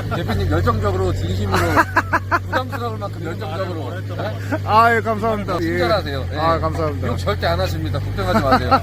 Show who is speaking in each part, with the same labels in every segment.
Speaker 1: 대표님 열정적으로 진심으로 부담스러울 만큼 열정적으로
Speaker 2: 아, 예, 감사합니다.
Speaker 1: 친절하세요.
Speaker 2: 예. 아, 감사합니다.
Speaker 1: 욕 절대 안 하십니다. 걱정하지 마세요.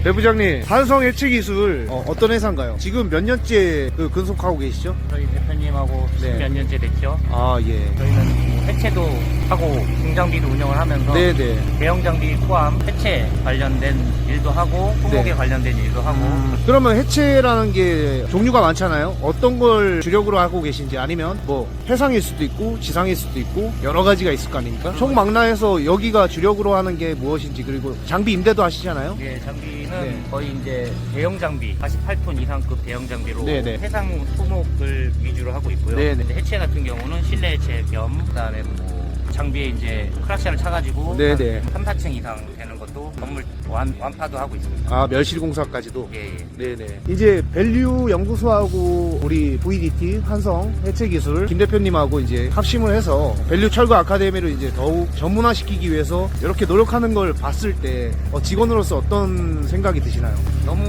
Speaker 2: 배부장님, 한성 해체 기술 어떤 회사인가요? 지금 몇 년째 근속하고 계시죠?
Speaker 3: 저희 대표님하고
Speaker 2: 네.
Speaker 3: 10몇 년째 됐죠.
Speaker 2: 아, 예.
Speaker 3: 저희는 해체도 하고 중장비도 운영을 하면서
Speaker 2: 네네.
Speaker 3: 대형 장비 포함 해체 관련된 일도 하고 소목에
Speaker 2: 네.
Speaker 3: 관련된 일도 하고
Speaker 2: 그러면 해체라는 게 종류가 많잖아요. 어떤 걸 주력으로 하고 계신지, 아니면 뭐 해상일 수도 있고 지상일 수도 있고 여러 가지가 있을 거 아닙니까? 총망라해서 여기가 주력으로 하는 게 무엇인지, 그리고 장비 임대도 하시잖아요.
Speaker 3: 예, 장비는
Speaker 2: 네.
Speaker 3: 거의 이제 대형 장비 48톤 이상급 대형 장비로
Speaker 2: 네네.
Speaker 3: 해상 소목을 위주로 하고 있고요.
Speaker 2: 네네.
Speaker 3: 근데 해체 같은 경우는 실내 해체 겸 그다음에 뭐 장비에 이제 크락션을 차가지고
Speaker 2: 네네.
Speaker 3: 3, 4층 이상 되는 것도 건물 완파도 하고 있습니다.
Speaker 2: 아, 멸실공사까지도.
Speaker 3: 예, 예.
Speaker 2: 네네. 이제 밸류 연구소하고 우리 VDT 한성 해체 기술 김 대표님하고 이제 합심을 해서 밸류 철거 아카데미를 이제 더욱 전문화시키기 위해서 이렇게 노력하는 걸 봤을 때 직원으로서 어떤 생각이 드시나요?
Speaker 3: 너무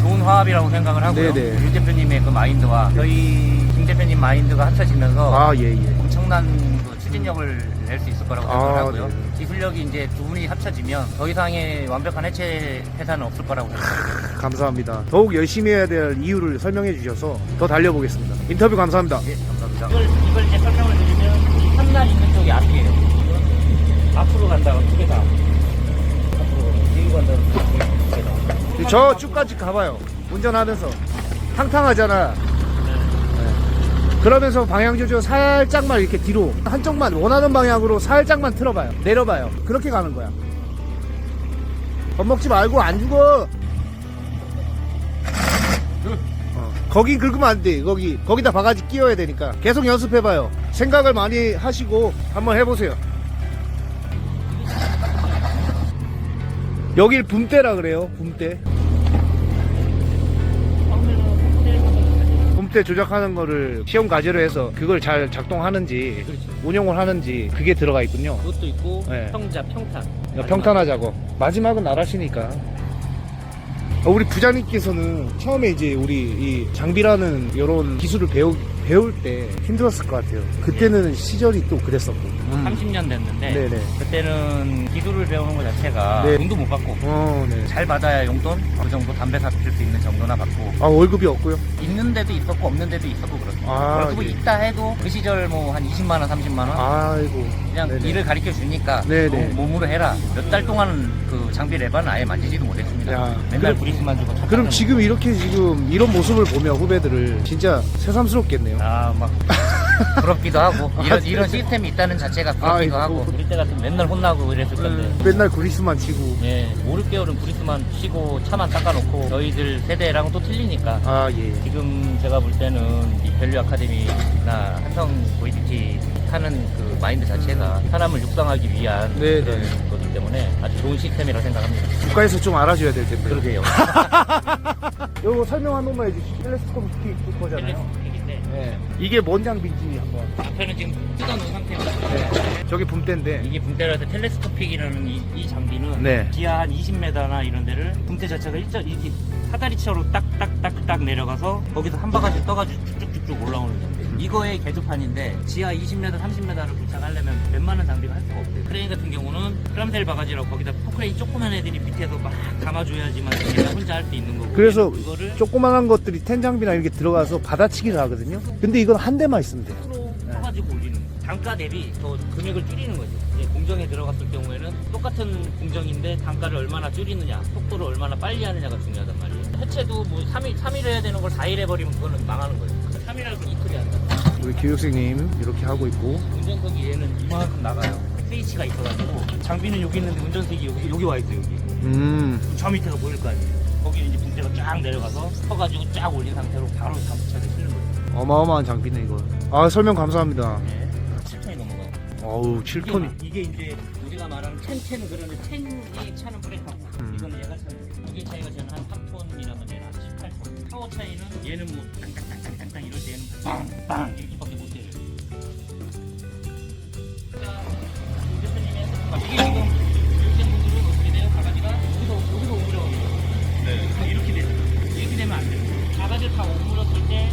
Speaker 3: 좋은 화합이라고 생각을 하고요.
Speaker 2: 네네.
Speaker 3: 유 대표님의 그 마인드와 저희 김 대표님 마인드가 합쳐지면서
Speaker 2: 아, 예, 예.
Speaker 3: 엄청난 그 추진력을 낼 수 있을 거라고 생각을 하고요.
Speaker 2: 네.
Speaker 3: 기술력이 이제 두 분이 합쳐지면 더 이상의 완벽한 해체 회사는 없을 거라고 생각합니다.
Speaker 2: 감사합니다. 더욱 열심히 해야 될 이유를 설명해 주셔서 더 달려보겠습니다. 인터뷰 감사합니다.
Speaker 3: 예, 감사합니다. 이걸 이제 설명을 드리면 이 삼날 있는 쪽이 앞이에요. 앞으로 간다고 두 개다. 앞으로 뒤로 간다고 두 개다.
Speaker 2: 저쪽까지 가봐요. 운전하면서. 탕탕하잖아. 그러면서 방향 조절 살짝만 이렇게 뒤로, 한쪽만 원하는 방향으로 살짝만 틀어봐요. 내려봐요. 그렇게 가는 거야. 겁먹지 말고 안 죽어. 거긴 긁으면 안 돼. 거기다 바가지 끼워야 되니까. 계속 연습해봐요. 생각을 많이 하시고 한번 해보세요. 여길 붐대라 그래요. 붐대. 붐대 조작하는 거를 시험 과제로 해서 그걸 잘 작동하는지,
Speaker 3: 그렇죠.
Speaker 2: 운용을 하는지, 그게 들어가 있군요.
Speaker 3: 그것도 있고
Speaker 2: 네.
Speaker 3: 평탄.
Speaker 2: 평탄화작업. 마지막은 나라시니까. 우리 부장님께서는 처음에 이제 우리 이 장비라는 이런 기술을 배울 때 힘들었을 것 같아요. 그때는 시절이 또 그랬었고.
Speaker 3: 30년 됐는데
Speaker 2: 네네.
Speaker 3: 그때는 기술을 배우는 것 자체가
Speaker 2: 네.
Speaker 3: 돈도 못 받고
Speaker 2: 네.
Speaker 3: 잘 받아야 용돈 그 정도 담배 사필 수 있는 정도나 받고
Speaker 2: 아, 월급이 없고요.
Speaker 3: 있는 데도 있었고 없는 데도 있었고 그렇습니다.
Speaker 2: 아,
Speaker 3: 월급이
Speaker 2: 예.
Speaker 3: 있다 해도 그 시절 뭐 한 20만 원 30만 원
Speaker 2: 아이고.
Speaker 3: 그냥
Speaker 2: 네네.
Speaker 3: 일을 가르쳐 주니까
Speaker 2: 네네.
Speaker 3: 몸으로 해라. 몇 달 동안은 그 장비 레바는 아예 만지지도 못했습니다.
Speaker 2: 야,
Speaker 3: 맨날
Speaker 2: 그럼-
Speaker 3: 브리스만 주고
Speaker 2: 그럼 지금 이렇게 이런 모습을 보면 후배들을 진짜 새삼스럽겠네요.
Speaker 3: 막 부럽기도 하고 이런 시스템이 있다는 자체가 부럽기도
Speaker 2: 아이고.
Speaker 3: 하고 우리 때 같으면 맨날 혼나고 이랬을 건데
Speaker 2: 맨날 그리스만 치고.
Speaker 3: 예, 5, 6개월은 브리스만 치고 차만 닦아놓고 저희들 세대랑은 또 틀리니까
Speaker 2: 아, 예.
Speaker 3: 지금 제가 볼 때는 이 밸류 아카데미나 한성 VDT 하는 그 마인드 자체가 사람을 육성하기 위한
Speaker 2: 네,
Speaker 3: 그런
Speaker 2: 네.
Speaker 3: 거기 때문에 아주 좋은 시스템이라고 생각합니다.
Speaker 2: 국가에서 좀 알아줘야 될 텐데.
Speaker 3: 그러게요.
Speaker 2: 이거 설명 한 번만 해주시죠. 텔레스코프 거잖아요.
Speaker 3: 텔레스코픽인데
Speaker 2: 네. 이게 뭔 장비인지 한번.
Speaker 3: 앞에는 지금 뜯어놓은 상태입니다.
Speaker 2: 네. 저기 붐대인데.
Speaker 3: 이게 붕대라서 텔레스코픽이라는 이 장비는
Speaker 2: 네.
Speaker 3: 지하 한 20m나 이런 데를 붕대 자체가 이렇게 사다리처럼 딱딱딱딱 내려가서 거기서 한 바가지 떠가지고 쭉쭉쭉 올라오는 장비. 이거의 개조판인데 지하 20m, 30m를 도착하려면 웬만한 장비가 할 수가 없어요. 크레인 같은 경우는 크람셀 바가지라고 거기다 포크레인 조그만 애들이 밑에서 막 감아줘야지만 내가 혼자 할 수 있는 거고.
Speaker 2: 그래서
Speaker 3: 이거를
Speaker 2: 조그만한 것들이 텐장비나 이렇게 들어가서 받아치기를 하거든요. 근데 이건 한 대만 있으면 돼요.
Speaker 3: 프로 퍼가지고 올리는 거예요. 단가 대비 더 금액을 줄이는 거죠. 이제 공정에 들어갔을 경우에는 똑같은 공정인데 단가를 얼마나 줄이느냐, 속도를 얼마나 빨리 하느냐가 중요하단 말이에요. 해체도 뭐 3일 해야 되는 걸 4일 해버리면 그거는 망하는 거예요. 3일 하고 이틀이 한다.
Speaker 2: 우리 교육생님 이렇게 하고 있고.
Speaker 3: 운전석이 얘는 이만큼 나가요. 스위치가 있어가지고 장비는 여기 있는데 운전석이 여기 와 있어요. 여기. 저 밑에가 보일 거 아니에요. 거기 이제 붕대가 쫙 내려가서 서가지고 쫙 올린 상태로 바로 잠수차를 실는 거예요.
Speaker 2: 어마어마한 장비네 이거. 아, 설명 감사합니다.
Speaker 3: 네. 7톤이 넘어가요.
Speaker 2: 어우, 7톤이.
Speaker 3: 이게 이제 우리가 말하는 첸 그러는 첸이 차는 브레이크하고 이거는 얘가 차는 이게 차이가 저는 한 3톤이라면 얘는 한 18톤. 파워 차이는 얘는 뭐 땅땅땅땅땅 이럴 때 얘는 빵빵 이렇게밖에 못 때려요. 대표님의 이게 지금 교육생분들은 어떻게 돼요? 바가지가 여기서 오므려갑니다. 네. 이렇게 돼요. 이렇게 되면 안 돼요. 바가지를 다 오므렸을 때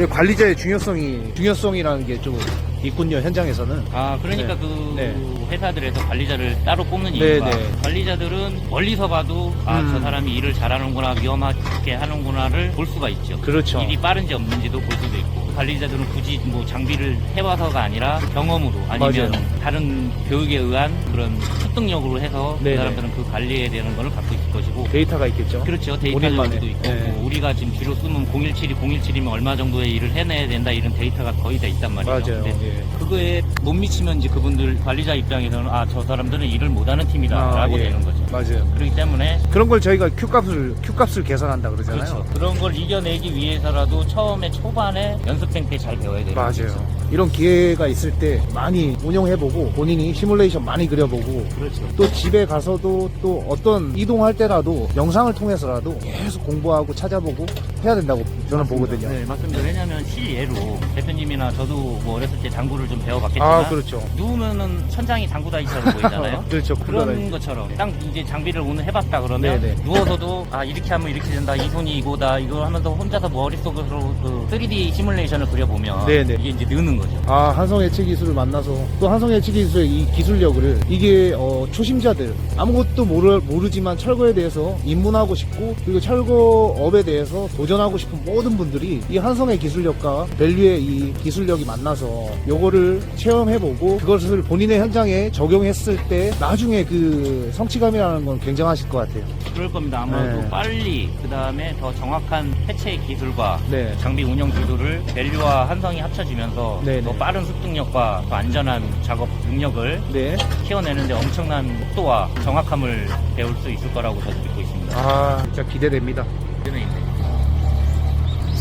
Speaker 2: 관리자의 중요성이라는 게 좀 있군요, 현장에서는.
Speaker 3: 아, 그러니까
Speaker 2: 네.
Speaker 3: 그
Speaker 2: 네.
Speaker 3: 회사들에서 관리자를 따로 뽑는
Speaker 2: 네,
Speaker 3: 이유가
Speaker 2: 네.
Speaker 3: 관리자들은 멀리서 봐도 저 사람이 일을 잘하는구나, 위험하게 하는구나를 볼 수가 있죠.
Speaker 2: 그렇죠.
Speaker 3: 일이 빠른지 없는지도 볼 수도 있고, 관리자들은 굳이 뭐 장비를 해봐서가 아니라 경험으로 아니면
Speaker 2: 맞아요.
Speaker 3: 다른 교육에 의한 그런 습득력으로 해서 그
Speaker 2: 네네.
Speaker 3: 사람들은 그 관리에 대한 거를 갖고 있을 것이고.
Speaker 2: 데이터가 있겠죠.
Speaker 3: 그렇죠.
Speaker 2: 본인만의.
Speaker 3: 데이터적으로도 있고
Speaker 2: 네.
Speaker 3: 뭐 우리가 지금 주로 쓰면 017이면 얼마 정도의 일을 해내야 된다 이런 데이터가 거의 다 있단 말이죠.
Speaker 2: 맞아요.
Speaker 3: 근데
Speaker 2: 예.
Speaker 3: 그거에 못 미치면 이제 그분들 관리자 입장에서는 저 사람들은 일을 못하는 팀이다라고
Speaker 2: 예.
Speaker 3: 되는 거죠.
Speaker 2: 맞아요.
Speaker 3: 그렇기 때문에
Speaker 2: 그런 걸 저희가 Q값을 계산한다 그러잖아요.
Speaker 3: 그렇죠. 그런 걸 이겨내기 위해서라도 처음에 초반에 연습생 때 잘 배워야 되는 거죠.
Speaker 2: 맞아요. 이런 기회가 있을 때 많이 운영해보고 본인이 시뮬레이션 많이 그려보고
Speaker 3: 그렇죠.
Speaker 2: 또 집에 가서도 또 어떤 이동할 때라도 영상을 통해서라도 계속 공부하고 찾아보고 해야 된다고 저는 보거든요.
Speaker 3: 네, 맞습니다. 왜냐하면 실예로 대표님이나 저도 뭐 어렸을 때 당구를 좀 배워봤겠지만
Speaker 2: 그렇죠.
Speaker 3: 누우면은 천장이 당구다리처럼 보이잖아요.
Speaker 2: 그렇죠.
Speaker 3: 그런 것처럼 딱 이제 장비를 오늘 해봤다 그러면
Speaker 2: 네네.
Speaker 3: 누워서도 이렇게 하면 이렇게 된다, 이 손이 이거다, 이거 하면서 혼자서 머릿속으로 그 3D 시뮬레이션을 그려보면
Speaker 2: 네네.
Speaker 3: 이게 이제 느는 거죠.
Speaker 2: 한성 해체 기술을 만나서 또 한성 해체 기술의 이 기술력을 이게 초심자들 아무것도 모르지만 철거에 대해서 입문하고 싶고 그리고 철거업에 대해서 도전하고 싶은 모든 분들이 이 한성의 기술력과 밸류의 이 기술력이 만나서 요거를 체험해보고 그것을 본인의 현장에 적용했을 때 나중에 그 성취감이라는 건 굉장하실 것 같아요.
Speaker 3: 그럴 겁니다. 아마도
Speaker 2: 네.
Speaker 3: 빨리 그 다음에 더 정확한 해체 기술과
Speaker 2: 네.
Speaker 3: 장비 운영 기술을 밸류와 한성이 합쳐지면서
Speaker 2: 네네.
Speaker 3: 더 빠른 습득력과 더 안전한 작업 능력을
Speaker 2: 네.
Speaker 3: 키워내는데 엄청난 속도와 정확함을 배울 수 있을 거라고 저도 믿고 있습니다.
Speaker 2: 진짜 기대됩니다.
Speaker 3: 네.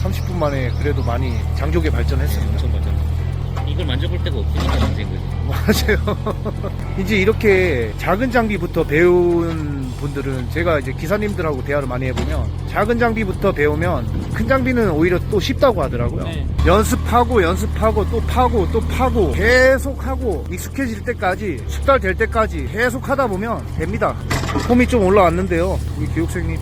Speaker 2: 30분 만에 그래도 많이 장족에 발전했습니다.
Speaker 3: 엄청 맞아. 이걸 만져볼 데가 없으니까 문제인 거지.
Speaker 2: 맞아요. 이제 이렇게 작은 장비부터 배운 분들은 제가 이제 기사님들하고 대화를 많이 해보면 작은 장비부터 배우면 큰 장비는 오히려 또 쉽다고 하더라고요.
Speaker 3: 네.
Speaker 2: 연습하고 또 파고 계속 하고 익숙해질 때까지 숙달될 때까지 계속 하다 보면 됩니다. 폼이 좀 올라왔는데요. 우리 교육생님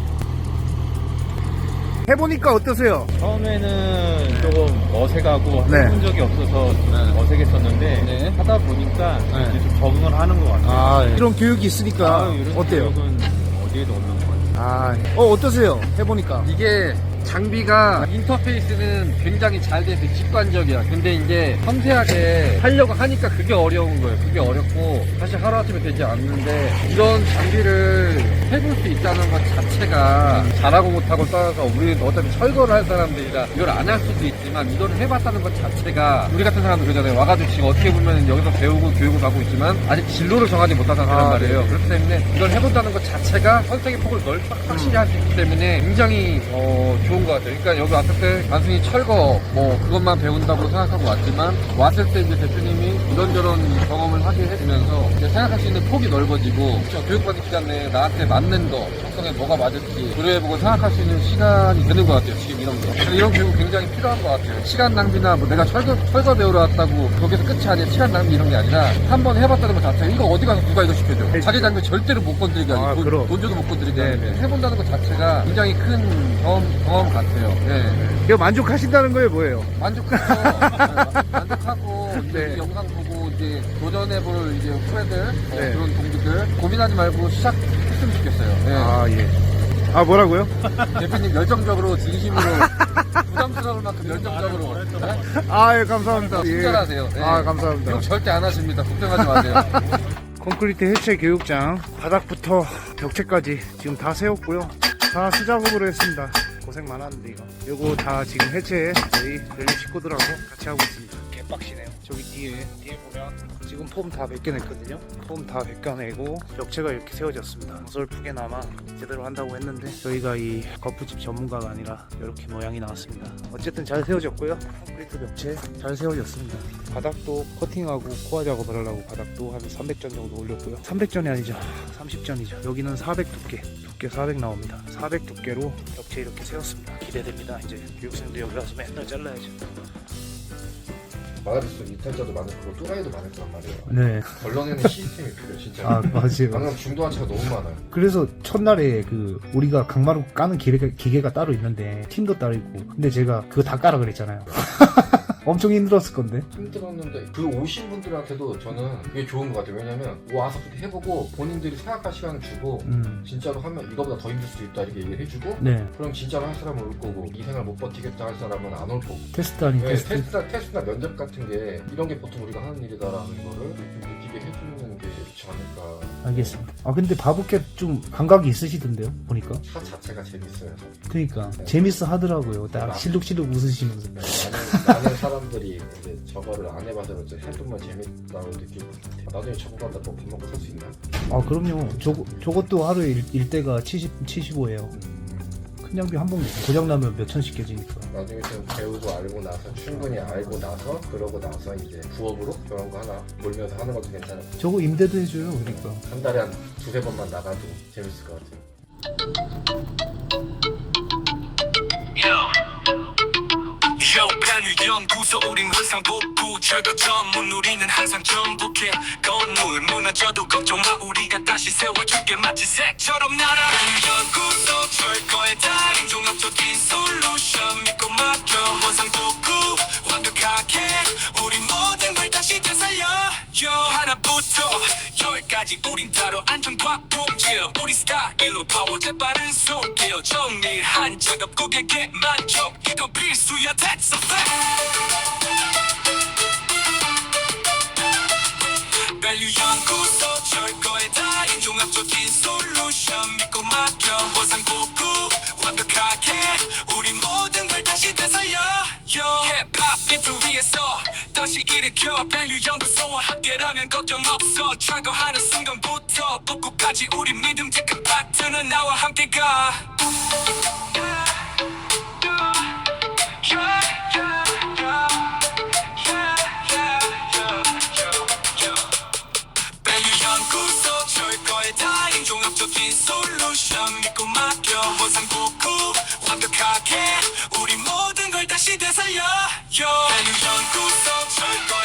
Speaker 2: 해보니까 어떠세요?
Speaker 1: 처음에는 조금 어색하고
Speaker 2: 네.
Speaker 1: 해본 적이 없어서 어색했었는데
Speaker 2: 네.
Speaker 1: 하다 보니까
Speaker 2: 네.
Speaker 1: 이제 좀 적응을 하는 것 같아요.
Speaker 2: 이런 교육이 있으니까
Speaker 1: 이런
Speaker 2: 어때요?
Speaker 1: 교육은 어디에도 없는 것 같아요.
Speaker 2: 어떠세요? 해보니까
Speaker 1: 이게 장비가 인터페이스는 굉장히 잘 돼서 직관적이야. 근데 이제 섬세하게 하려고 하니까 그게 어려운 거예요. 그게 어렵고 사실 하루아침에 되지 않는데 이런 장비를 해볼 수 있다는 것 자체가 잘하고 못하고 떠나서 우리는 어차피 철거를 할 사람들이라 이걸 안 할 수도 있지만 이걸 해봤다는 것 자체가 우리 같은 사람들 그러잖아요. 와가지고 지금 어떻게 보면 여기서 배우고 교육을 받고 있지만 아직 진로를 정하지 못한 상태란 말이에요.
Speaker 2: 네.
Speaker 1: 그렇기 때문에 이걸 해본다는 것 자체가 선택의 폭을 확실히 할 수 있기 때문에 굉장히 좋은 것 같아요. 그러니까 여기 왔을 때 단순히 철거 그것만 배운다고 생각하고 왔지만 왔을 때 이제 대표님이 이런저런 경험을 하게 해주면서 이제 생각할 수 있는 폭이 넓어지고 교육받는 기간 내에 나한테 맞는 거 적성에 뭐가 맞을지 고려해보고 생각할 수 있는 시간이 되는 것 같아요. 지금 이런 거. 그래서 이런 교육 굉장히 필요한 것 같아요. 시간 낭비나 내가 철거 배우러 왔다고 거기서 끝이 아니라 시간 낭비 이런 게 아니라 한 번 해봤다는 것 자체가 이거 어디 가서 누가 이거 시켜줘. 자기 장비 절대로 못 건드리게 하고 돈 줘도 못 건드리게 하는데 해본다는 것 자체가 굉장히 큰 경험 같아요. 네.
Speaker 2: 이거 만족하신다는 거예요, 뭐예요?
Speaker 1: 만족하고 이제
Speaker 2: 네.
Speaker 1: 이 영상 보고 이제 도전해볼 이제 후배들
Speaker 2: 네.
Speaker 1: 그런 동기들 고민하지 말고 시작했으면 좋겠어요. 네.
Speaker 2: 예. 뭐라고요?
Speaker 1: 대표님 열정적으로 진심으로 부담스러울 만큼 열정적으로
Speaker 2: 예, 감사합니다.
Speaker 1: 친절하세요. 네.
Speaker 2: 감사합니다.
Speaker 1: 욕 절대 안 하십니다. 걱정하지 마세요.
Speaker 2: 콘크리트 해체 교육장 바닥부터 벽체까지 지금 다 세웠고요. 다 수작업으로 했습니다. 고생 많았는데 이거 다 지금 해체 저희 밸류 식구들하고 같이 하고 있습니다. 개빡시네요. 저기 뒤에 보면 지금 폼 다 벗겨냈거든요. 폼 다 벗겨내고 벽체가 이렇게 세워졌습니다. 어설프게나마 제대로 한다고 했는데 저희가 이 거푸집 전문가가 아니라 이렇게 모양이 나왔습니다. 어쨌든 잘 세워졌고요. 콘크리트 벽체 잘 세워졌습니다. 바닥도 커팅하고 코어 작업을 하려고 바닥도 한 300전 정도 올렸고요. 300전이 아니죠. 30전이죠. 여기는 400 두께 400 나옵니다. 400 두께로 벽체 이렇게 세웠습니다. 기대됩니다. 이제 교육생도 여기 와서 맨날 잘라야죠.
Speaker 1: 많아질수록 이탈자도 많을 거고 또라이도 많을 거란 말이에요.
Speaker 2: 네.
Speaker 1: 걸러내는 시스템이 필요해 진짜.
Speaker 2: 아, 맞아요.
Speaker 1: 방금 중도화차가 너무 많아요.
Speaker 2: 그래서 첫날에 그 우리가 강마루 까는 기계가 따로 있는데 팀도 따로 있고, 근데 제가 그거 다 까라 그랬잖아요. 엄청 힘들었을 건데.
Speaker 1: 힘들었는데 그 오신 분들한테도 저는 그게 좋은 것 같아요. 왜냐면 와서 그렇게 해보고 본인들이 생각할 시간을 주고 진짜로 하면 이거보다 더 힘들 수도 있다 이렇게 얘기를 해주고
Speaker 2: 네.
Speaker 1: 그럼 진짜로 할 사람은 올 거고 이 생활 못 버티겠다 할 사람은 안 올 거고.
Speaker 2: 테스트 아닌
Speaker 1: 네,
Speaker 2: 테스트.
Speaker 1: 테스트나 면접 같은 게 이런 게 보통 우리가 하는 일이다라는 거를 좀 느끼게 해주는 게 좋지 않을까.
Speaker 2: 알겠습니다. 아, 근데 바보캣 좀 감각이 있으시던데요? 보니까.
Speaker 1: 차 자체가 재밌어요.
Speaker 2: 그러니까
Speaker 1: 네.
Speaker 2: 재밌어 하더라고요. 딱 실룩실룩 웃으시면서.
Speaker 1: 많은 사람들이 이제 저거를 안 해봐서 그렇지 해보면 재밌다고 느끼고 나중에 저거 갖다 또 밥 먹고 살 수 있나?
Speaker 2: 아, 그럼요. 저것도 하루에 일대가 75예요. 큰 장비 한 번 고장나면 몇 천씩 깨지니까.
Speaker 1: 나중에 좀 배우고 알고 나서 충분히 알고 나서 그러고 나서 이제 부업으로 그런 거 하나 몰면서 하는 것도 괜찮아요.
Speaker 2: 저거 임대도 해줘요. 그러니까.
Speaker 1: 한 달에 한 두세 번만 나가도 재밌을 것 같아요.
Speaker 4: 연구소 우린 항상 복구 철거 전문 우리는 항상 정복해 건물 무너져도 걱정 마 우리가 다시 세워줄게 마치 새처럼 날아 연구소 철거에 달인 종합적인 솔루션 믿고 맡겨 원상 복구 완벽하게 우린 모든 걸 다시 되살려 하나부터 열까지 우린 따로 안정과 품질 우리 스타일로 파워 재빠른 손길 정리한 작업 고객의 만족 이건 필수야 that's a fact 밸류 연구소 철거에 달인 종합적인 솔루션 믿고 맡겨 원상 복구 완벽하게 우리 모든 걸 다시 되살려 힙합 비트 위에서 다시 일으켜 밸류 연구소와 함께라면 걱정 없어 철거하는 순간부터 복구까지 우리 믿음직한 파트는 나와 함께 가 연구소 철거에 달인 종합적인 솔루션 믿고 맡겨 원상 복구 완벽하게 우리 모든 걸 다시 되살려 연구소 철거